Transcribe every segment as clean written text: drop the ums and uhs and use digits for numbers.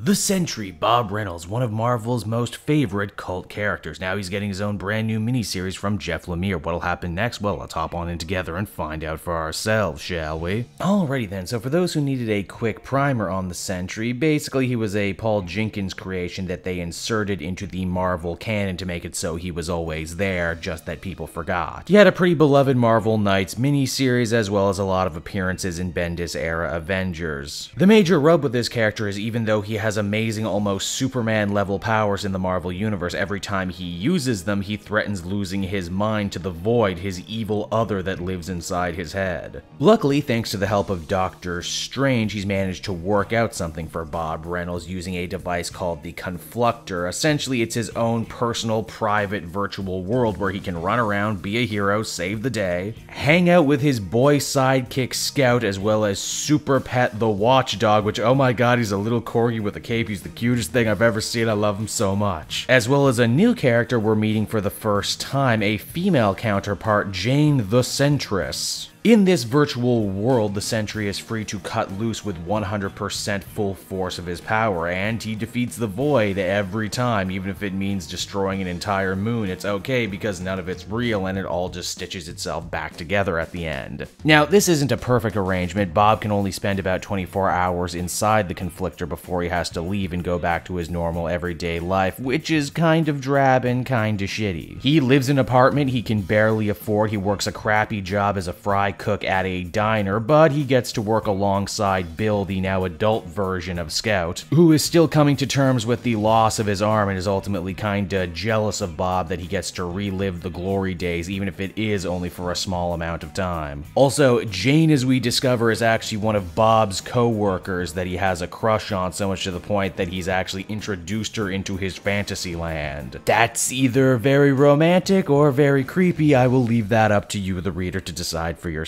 The Sentry, Bob Reynolds, one of Marvel's most favorite cult characters. Now he's getting his own brand new miniseries from Jeff Lemire. What'll happen next? Well, let's hop on in together and find out for ourselves, shall we? Alrighty then, so for those who needed a quick primer on the Sentry, basically he was a Paul Jenkins creation that they inserted into the Marvel canon to make it so he was always there, just that people forgot. He had a pretty beloved Marvel Knights miniseries, as well as a lot of appearances in Bendis-era Avengers. The major rub with this character is even though he has amazing, almost Superman-level powers in the Marvel Universe, every time he uses them, he threatens losing his mind to the Void, his evil other that lives inside his head. Luckily, thanks to the help of Doctor Strange, he's managed to work out something for Bob Reynolds using a device called the Confluctor. Essentially, it's his own personal, private, virtual world where he can run around, be a hero, save the day, hang out with his boy sidekick Scout, as well as Super Pet the Watchdog, which, oh my god, he's a little corgi with a cape. He's the cutest thing I've ever seen. I love him so much. As well as a new character we're meeting for the first time, a female counterpart, Jane the Sentress. In this virtual world, the Sentry is free to cut loose with 100% full force of his power, and he defeats the Void every time, even if it means destroying an entire moon. It's okay because none of it's real and it all just stitches itself back together at the end. Now, this isn't a perfect arrangement. Bob can only spend about 24 hours inside the Confluctor before he has to leave and go back to his normal everyday life, which is kind of drab and kind of shitty. He lives in an apartment he can barely afford. He works a crappy job as a fry cook at a diner, but he gets to work alongside Bill, the now adult version of Scout, who is still coming to terms with the loss of his arm and is ultimately kinda jealous of Bob that he gets to relive the glory days, even if it is only for a small amount of time. Also, Jane, as we discover, is actually one of Bob's co-workers that he has a crush on, so much to the point that he's actually introduced her into his fantasy land. That's either very romantic or very creepy. I will leave that up to you, the reader, to decide for yourself.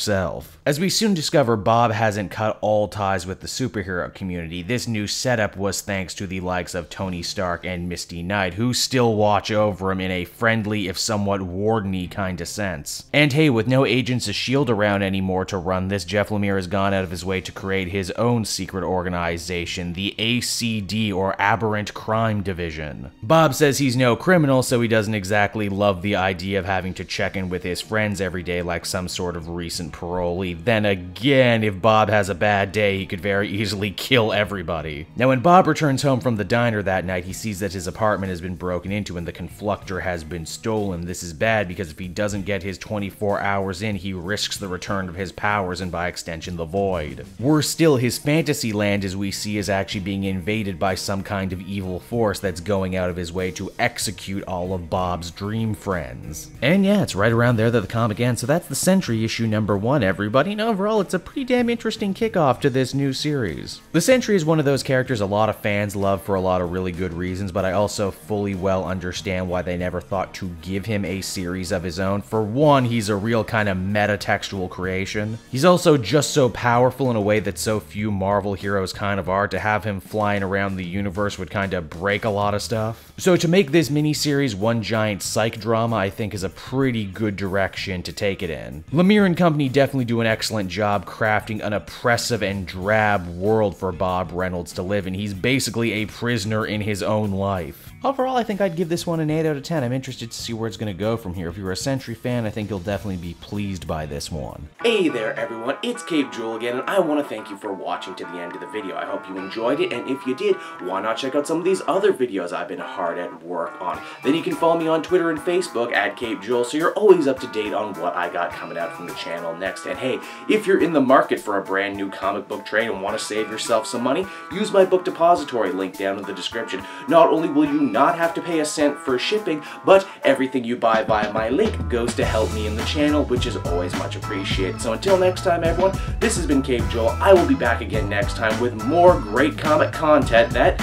As we soon discover, Bob hasn't cut all ties with the superhero community. This new setup was thanks to the likes of Tony Stark and Misty Knight, who still watch over him in a friendly, if somewhat wardeny kind of sense. And hey, with no Agents of S.H.I.E.L.D. around anymore to run this, Jeff Lemire has gone out of his way to create his own secret organization, the ACD, or Aberrant Crime Division. Bob says he's no criminal, so he doesn't exactly love the idea of having to check in with his friends every day like some sort of recent parolee. Then again, if Bob has a bad day, he could very easily kill everybody. Now, when Bob returns home from the diner that night, he sees that his apartment has been broken into and the Confluctor has been stolen. This is bad because if he doesn't get his 24 hours in, he risks the return of his powers and by extension the Void. Worse still, his fantasy land, as we see, is actually being invaded by some kind of evil force that's going out of his way to execute all of Bob's dream friends. And yeah, it's right around there that the comic ends, so that's the Sentry issue number 1, everybody, and overall it's a pretty damn interesting kickoff to this new series. The Sentry is one of those characters a lot of fans love for a lot of really good reasons, but I also fully well understand why they never thought to give him a series of his own. For one, he's a real kind of meta-textual creation. He's also just so powerful in a way that so few Marvel heroes kind of are. To have him flying around the universe would kind of break a lot of stuff. So to make this miniseries one giant psych drama, I think is a pretty good direction to take it in. Lemire and company definitely do an excellent job crafting an oppressive and drab world for Bob Reynolds to live in. He's basically a prisoner in his own life. Overall, I think I'd give this one an 8 out of 10. I'm interested to see where it's going to go from here. If you're a Sentry fan, I think you'll definitely be pleased by this one. Hey there everyone, it's Cape Jewel again, and I want to thank you for watching to the end of the video. I hope you enjoyed it, and if you did, why not check out some of these other videos I've been hard at work on. Then you can follow me on Twitter and Facebook at Cape Jewel, so you're always up to date on what I got coming out from the channel next. And hey, if you're in the market for a brand new comic book trade and want to save yourself some money, use my book depository link down in the description. Not only will you not have to pay a cent for shipping, but everything you buy via my link goes to help me in the channel, which is always much appreciated. So until next time, everyone, this has been Cape Joel. I will be back again next time with more great comic content that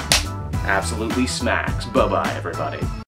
absolutely smacks. Bye-bye, everybody.